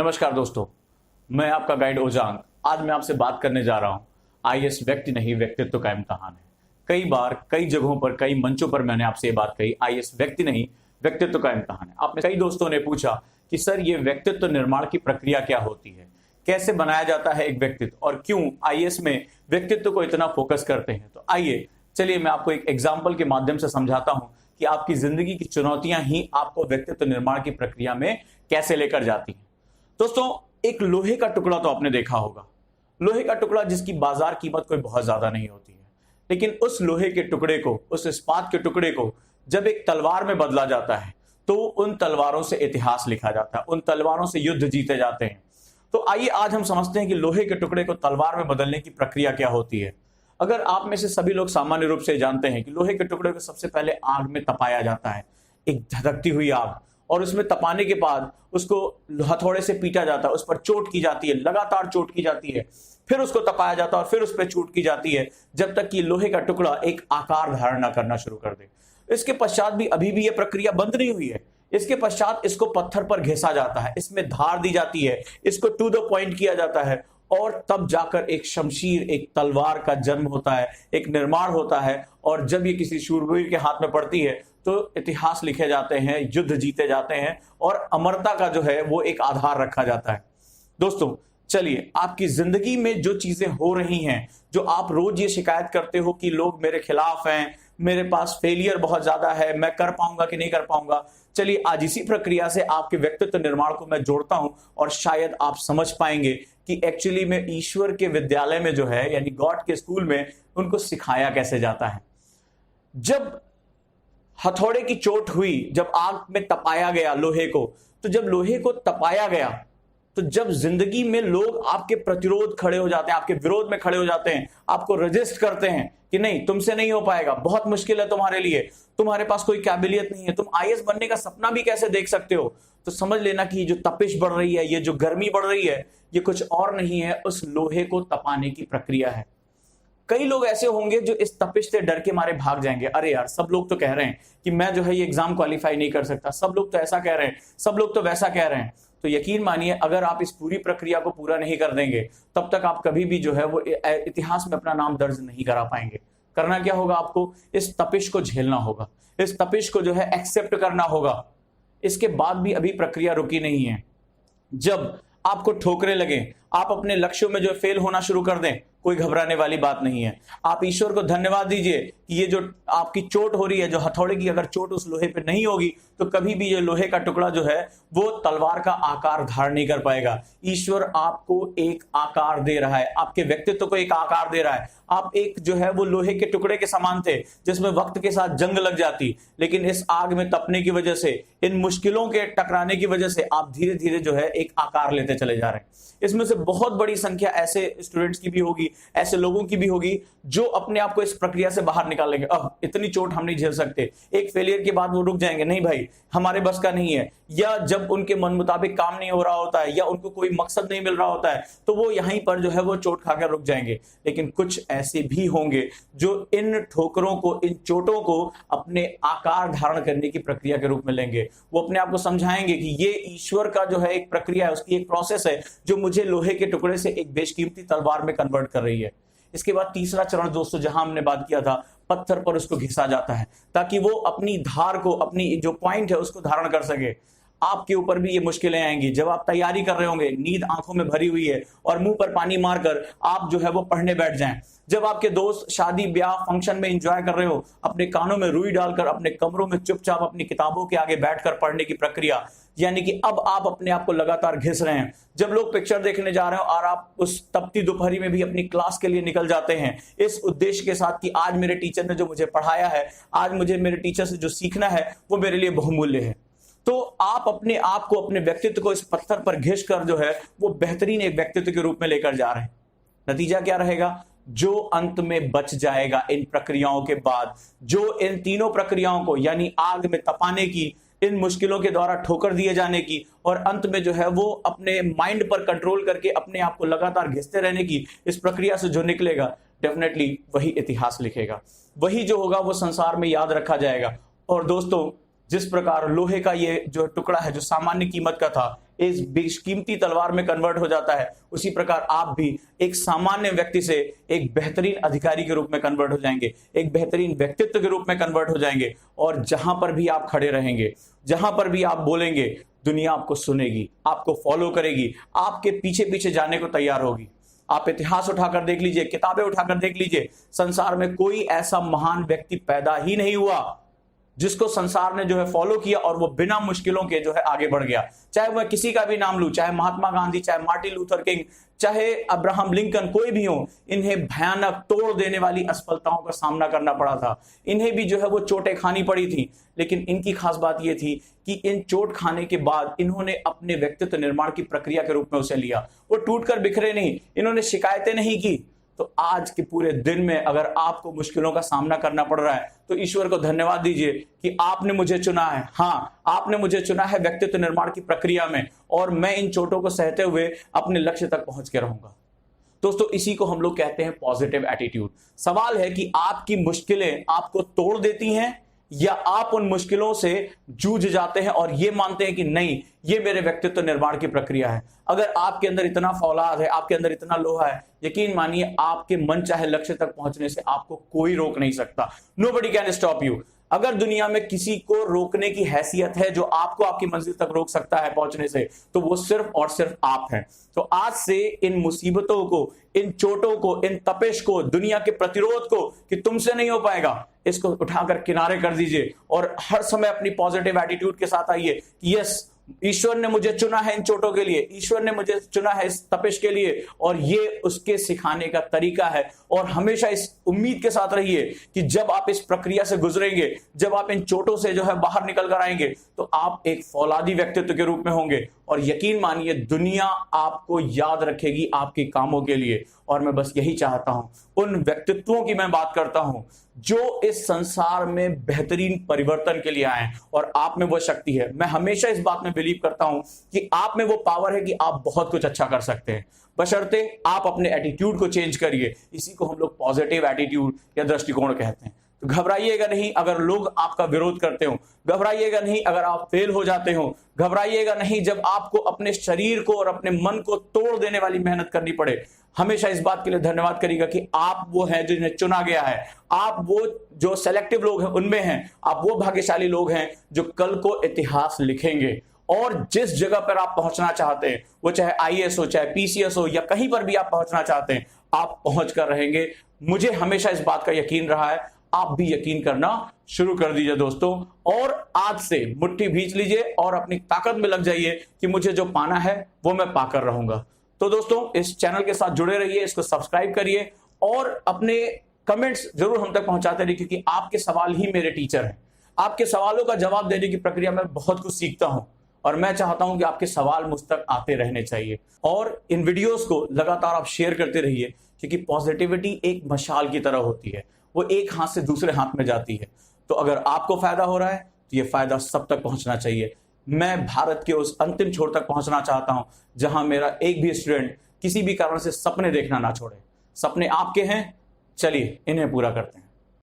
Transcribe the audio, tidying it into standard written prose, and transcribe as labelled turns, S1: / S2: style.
S1: नमस्कार दोस्तों, मैं आपका गाइड ओजांग। आज मैं आपसे बात करने जा रहा हूं आईएएस व्यक्ति नहीं व्यक्तित्व का इम्तिहान है। कई बार कई जगहों पर कई मंचों पर मैंने आपसे ये बात कही, आईएएस व्यक्ति नहीं व्यक्तित्व का इम्तिहान है। आप में कई दोस्तों ने पूछा कि सर ये व्यक्तित्व निर्माण की प्रक्रिया क्या होती है, कैसे बनाया जाता है एक व्यक्तित्व और क्यों आईएएस में व्यक्तित्व को इतना फोकस करते हैं। तो आइए चलिए मैं आपको एक एग्जाम्पल के माध्यम से समझाता हूं कि आपकी जिंदगी की चुनौतियां ही आपको व्यक्तित्व निर्माण की प्रक्रिया में कैसे लेकर जाती हैं। दोस्तों, एक लोहे का टुकड़ा तो आपने देखा होगा, लोहे का टुकड़ा जिसकी बाजार कीमत कोई बहुत ज्यादा नहीं होती है, लेकिन उस लोहे के टुकड़े को, उस इस्पात के टुकड़े को जब एक तलवार में बदला जाता है तो उन तलवारों से इतिहास लिखा जाता है, उन तलवारों से युद्ध जीते जाते हैं। तो आइए आज हम समझते हैं कि लोहे के टुकड़े को तलवार में बदलने की प्रक्रिया क्या होती है। अगर आप में से सभी लोग सामान्य रूप से जानते हैं कि लोहे के टुकड़े को सबसे पहले आग में तपाया जाता है, एक धधकती हुई आग, और उसमें तपाने के बाद उसको हथौड़े से पीटा जाता है, उस पर चोट की जाती है, लगातार चोट की जाती है, फिर उसको तपाया जाता है और फिर उस पर चोट की जाती है जब तक कि लोहे का टुकड़ा एक आकार धारण न करना शुरू कर दे। इसके पश्चात भी अभी भी यह प्रक्रिया बंद नहीं हुई है। इसके पश्चात इसको पत्थर पर घिसा जाता है, इसमें धार दी जाती है, इसको टू द पॉइंट किया जाता है और तब जाकर एक शमशीर, एक तलवार का जन्म होता है, एक निर्माण होता है। और जब ये किसी शूरवीर के हाथ में पड़ती है तो इतिहास लिखे जाते हैं, युद्ध जीते जाते हैं और अमरता का जो है वो एक आधार रखा जाता है। दोस्तों चलिए, आपकी जिंदगी में जो चीजें हो रही हैं, जो आप रोज ये शिकायत करते हो कि लोग मेरे खिलाफ हैं, मेरे पास फेलियर बहुत ज्यादा है, मैं कर पाऊंगा कि नहीं कर पाऊंगा, चलिए आज इसी प्रक्रिया से आपके व्यक्तित्व निर्माण को मैं जोड़ता हूं और शायद आप समझ पाएंगे कि एक्चुअली में ईश्वर के विद्यालय में जो है, यानी गॉड के स्कूल में उनको सिखाया कैसे जाता है। जब हथौड़े की चोट हुई, जब आग में तपाया गया लोहे को, तो जब लोहे को तपाया गया तो जब जिंदगी में लोग आपके प्रतिरोध खड़े हो जाते हैं, आपके विरोध में खड़े हो जाते हैं, आपको रजिस्ट करते हैं कि नहीं तुमसे नहीं हो पाएगा, बहुत मुश्किल है तुम्हारे लिए, तुम्हारे पास कोई काबिलियत नहीं है, तुम आईएएस बनने का सपना भी कैसे देख सकते हो, तो समझ लेना कि ये जो तपिश बढ़ रही है, ये जो गर्मी बढ़ रही है, ये कुछ और नहीं है, उस लोहे को तपाने की प्रक्रिया है। कई लोग ऐसे होंगे जो इस तपिश से डर के मारे भाग जाएंगे। अरे यार, सब लोग तो कह रहे हैं कि मैं जो है ये एग्जाम क्वालिफाई नहीं कर सकता, सब लोग तो ऐसा कह रहे हैं, सब लोग तो वैसा कह रहे हैं। तो यकीन मानिए, अगर आप इस पूरी प्रक्रिया को पूरा नहीं कर देंगे तब तक आप कभी भी जो है वो इतिहास में अपना नाम दर्ज नहीं करा पाएंगे। करना क्या होगा, आपको इस तपिश को झेलना होगा, इस तपिश को जो है एक्सेप्ट करना होगा। इसके बाद भी अभी प्रक्रिया रुकी नहीं है। जब आपको ठोकरे लगे, आप अपने लक्ष्यों में जो फेल होना शुरू कर दें, कोई घबराने वाली बात नहीं है। आप ईश्वर को धन्यवाद दीजिए कि ये जो आपकी चोट हो रही है, जो हथौड़े की अगर चोट उस लोहे पे नहीं होगी तो कभी भी ये लोहे का टुकड़ा जो है वो तलवार का आकार धारण नहीं कर पाएगा। ईश्वर आपको एक आकार दे रहा है, आपके व्यक्तित्व को एक आकार दे रहा है। आप एक जो है वो लोहे के टुकड़े के समान थे जिसमें वक्त के साथ जंग लग जाती, लेकिन इस आग में तपने की वजह से, इन मुश्किलों के टकराने की वजह से आप धीरे धीरे जो है एक आकार लेते चले जा रहे हैं। इसमें से बहुत बड़ी संख्या ऐसे स्टूडेंट्स की भी होगी, ऐसे लोगों की भी होगी जो अपने आप को इस प्रक्रिया से बाहर निकालेंगे। अब इतनी चोट हम नहीं झेल सकते, एक फेलियर के बाद वो रुक जाएंगे, नहीं भाई हमारे बस का नहीं है। या जब उनके मन मुताबिक काम नहीं हो रहा होता है या उनको कोई मकसद नहीं मिल रहा होता है तो वो यहीं पर जो है वो चोट खाकर रुक जाएंगे। लेकिन कुछ ऐसे भी होंगे जो इन ठोकरों को, इन चोटों को अपने आकार धारण करने की प्रक्रिया के रूप में लेंगे। वो अपने आप को समझाएंगे कि ये ईश्वर का जो है एक प्रक्रिया है, उसकी एक प्रोसेस है जो मुझे लोहे के टुकड़े से एक बेशकीमती तलवार में कन्वर्ट कर रही है। इसके बाद तीसरा चरण दोस्तों, जहां हमने बात किया था, पत्थर पर उसको घिसा जाता है ताकि वो अपनी धार को, अपनी जो पॉइंट है उसको धारण कर सके। आपके ऊपर भी ये मुश्किलें आएंगी जब आप तैयारी कर रहे होंगे, नींद आंखों में भरी हुई है और मुंह पर पानी मारकर आप जो है वो पढ़ने बैठ जाएं। जब आपके दोस्त शादी ब्याह फंक्शन में एंजॉय कर रहे हो, अपने कानों में रुई डालकर अपने कमरों में चुपचाप अपनी किताबों के आगे बैठकर पढ़ने की प्रक्रिया, यानी कि अब आप अपने आप को लगातार घिस रहे हैं। जब लोग पिक्चर देखने जा रहे हो और आप उस तपती दोपहरी में भी अपनी क्लास के लिए निकल जाते हैं इस उद्देश्य के साथ कि आज मेरे टीचर ने जो मुझे पढ़ाया है, आज मुझे मेरे टीचर से जो सीखना है वो मेरे लिए बहुमूल्य है। तो आप अपने आप को, अपने व्यक्तित्व को इस पत्थर पर घिस कर जो है वो बेहतरीन एक व्यक्तित्व के रूप में लेकर जा रहे हैं। नतीजा क्या रहेगा? जो अंत में बच जाएगा इन प्रक्रियाओं के बाद, जो इन तीनों प्रक्रियाओं को, यानी आग में तपाने की, इन मुश्किलों के द्वारा ठोकर दिए जाने की और अंत में जो है वो अपने माइंड पर कंट्रोल करके अपने आप को लगातार घिसते रहने की इस प्रक्रिया से जो निकलेगा, डेफिनेटली वही इतिहास लिखेगा, वही जो होगा वो संसार में याद रखा जाएगा। और दोस्तों, जिस प्रकार लोहे का ये जो टुकड़ा है जो सामान्य कीमत का था इस बेशकीमती तलवार में कन्वर्ट हो जाता है, उसी प्रकार आप भी एक सामान्य व्यक्ति से एक बेहतरीन अधिकारी के रूप में कन्वर्ट हो जाएंगे, एक बेहतरीन व्यक्तित्व के रूप में कन्वर्ट हो जाएंगे। और जहां पर भी आप खड़े रहेंगे, जहां पर भी आप बोलेंगे, दुनिया आपको सुनेगी, आपको फॉलो करेगी, आपके पीछे पीछे जाने को तैयार होगी। आप इतिहास उठाकर देख लीजिए, किताबें उठाकर देख लीजिए, संसार में कोई ऐसा महान व्यक्ति पैदा ही नहीं हुआ जिसको संसार ने जो है फॉलो किया और वो बिना मुश्किलों के जो है आगे बढ़ गया। चाहे वह किसी का भी नाम लूं, चाहे महात्मा गांधी, चाहे मार्टिन लूथर किंग, चाहे अब्राहम लिंकन, कोई भी हो, इन्हें भयानक तोड़ देने वाली असफलताओं का सामना करना पड़ा था। इन्हें भी जो है वो चोटें खानी पड़ी थी, लेकिन इनकी खास बात यह थी कि इन चोट खाने के बाद इन्होंने अपने व्यक्तित्व निर्माण की प्रक्रिया के रूप में उसे लिया। वो टूटकर बिखरे नहीं, इन्होंने शिकायतें नहीं की। तो आज के पूरे दिन में अगर आपको मुश्किलों का सामना करना पड़ रहा है तो ईश्वर को धन्यवाद दीजिए कि आपने मुझे चुना है। हाँ, आपने मुझे चुना है व्यक्तित्व निर्माण की प्रक्रिया में, और मैं इन चोटों को सहते हुए अपने लक्ष्य तक पहुंच के रहूंगा। दोस्तों, इसी को हम लोग कहते हैं पॉजिटिव एटीट्यूड। सवाल है कि आपकी मुश्किलें आपको तोड़ देती हैं या आप उन मुश्किलों से जूझ जाते हैं और ये मानते हैं कि नहीं, ये मेरे व्यक्तित्व निर्माण की प्रक्रिया है। अगर आपके अंदर इतना फौलाद है, आपके अंदर इतना लोहा है, यकीन मानिए आपके मन चाहे लक्ष्य तक पहुंचने से आपको कोई रोक नहीं सकता। Nobody can stop you. अगर दुनिया में किसी को रोकने की हैसियत है जो आपको आपकी मंजिल तक रोक सकता है पहुंचने से, तो वो सिर्फ और सिर्फ आप हैं। तो आज से इन मुसीबतों को, इन चोटों को, इन तपिश को, दुनिया के प्रतिरोध को कि तुमसे नहीं हो पाएगा, इसको उठाकर किनारे कर दीजिए और हर समय अपनी पॉजिटिव एटीट्यूड के साथ आइए कि यस, ईश्वर ने मुझे चुना है इन चोटों के लिए, ईश्वर ने मुझे चुना है इस तपिश के लिए, और ये उसके सिखाने का तरीका है। और हमेशा इस उम्मीद के साथ रहिए कि जब आप इस प्रक्रिया से गुजरेंगे, जब आप इन चोटों से जो है बाहर निकल कर आएंगे, तो आप एक फौलादी व्यक्तित्व के रूप में होंगे और यकीन मानिए दुनिया आपको याद रखेगी आपके कामों के लिए। और मैं बस यही चाहता हूं, उन व्यक्तित्वों की मैं बात करता हूं जो इस संसार में बेहतरीन परिवर्तन के लिए आए, और आप में वो शक्ति है। मैं हमेशा इस बात में बिलीव करता हूं कि आप में वो पावर है कि आप बहुत कुछ अच्छा कर सकते हैं, बशर्ते आप अपने एटीट्यूड को चेंज करिए। इसी को हम लोग पॉजिटिव एटीट्यूड या दृष्टिकोण कहते हैं। तो घबराइएगा नहीं अगर लोग आपका विरोध करते हो, घबराइएगा नहीं अगर आप फेल हो जाते हो, घबराइएगा नहीं जब आपको अपने शरीर को और अपने मन को तोड़ देने वाली मेहनत करनी पड़े। हमेशा इस बात के लिए धन्यवाद करिएगा कि आप वो हैं जिन्हें चुना गया है, आप वो जो सेलेक्टिव लोग हैं उनमें हैं, आप वो भाग्यशाली लोग हैं जो कल को इतिहास लिखेंगे। और जिस जगह पर आप पहुंचना चाहते हैं, वो चाहे आईएएस हो, चाहे पीसीएस हो, या कहीं पर भी आप पहुंचना चाहते हैं, आप पहुंच कर रहेंगे। मुझे हमेशा इस बात का यकीन रहा है, आप भी यकीन करना शुरू कर दीजिए दोस्तों। और आज से मुट्ठी भींच लीजिए और अपनी ताकत में लग जाइए कि मुझे जो पाना है वो मैं पाकर रहूंगा। तो दोस्तों, इस चैनल के साथ जुड़े रहिए, इसको सब्सक्राइब करिए और अपने कमेंट्स जरूर हम तक पहुंचाते रहिए, क्योंकि आपके सवाल ही मेरे टीचर हैं। आपके सवालों का जवाब देने की प्रक्रिया में बहुत कुछ सीखता हूं और मैं चाहता हूं कि आपके सवाल मुझ तक आते रहने चाहिए। और इन वीडियोस को लगातार आप शेयर करते रहिए, क्योंकि पॉजिटिविटी एक मशाल की तरह होती है, वो एक हाथ से दूसरे हाथ में जाती है। तो अगर आपको फायदा हो रहा है तो ये फायदा सब तक पहुंचना चाहिए। मैं भारत के उस अंतिम छोर तक पहुंचना चाहता हूं जहां मेरा एक भी स्टूडेंट किसी भी कारण से सपने देखना ना छोड़े। सपने आपके हैं, चलिए इन्हें पूरा करते हैं।